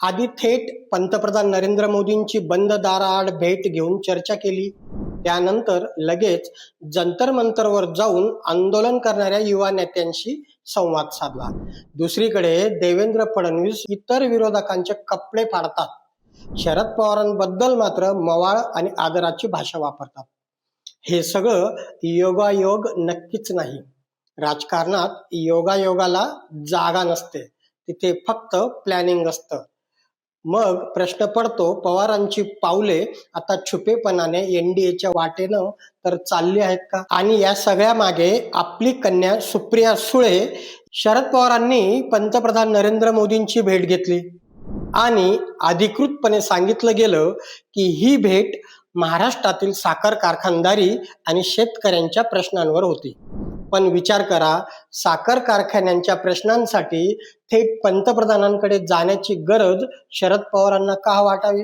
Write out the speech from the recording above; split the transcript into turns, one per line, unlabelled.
आधी थेट पंतप्रधान नरेंद्र मोदींची बंद दाराआड भेट घेऊन चर्चा केली. त्यानंतर लगेच जंतर मंतरवर जाऊन आंदोलन करणाऱ्या युवा नेत्यांशी संवाद साधला. दुसरीकडे देवेंद्र फडणवीस इतर विरोधकांचे कपडे फाडतात. शरद पवारांबद्दल मात्र मवाळ आणि आदराची भाषा वापरतात. हे सगळं योगायोग नक्कीच नाही. राजकारणात योगायोगाला जागा नसते, तिथे फक्त प्लॅनिंग असतं. मग प्रश्न पडतो, पवारांची पावले आता छुपेपणाने एनडीएच्या वाटेनं तर चालली आहेत का? आणि या सगळ्या मागे आपली कन्या सुप्रिया सुळे. शरद पवारांनी पंतप्रधान नरेंद्र मोदींची भेट घेतली आणि अधिकृतपणे सांगितलं गेलं की ही भेट महाराष्ट्रातील साखर कारखानदारी आणि शेतकऱ्यांच्या प्रश्नांवर होती. पण विचार करा, साखर कारखान्यांच्या प्रश्नांसाठी थेट पंतप्रधानांकडे जाण्याची गरज शरद पवारांना का वाटावी?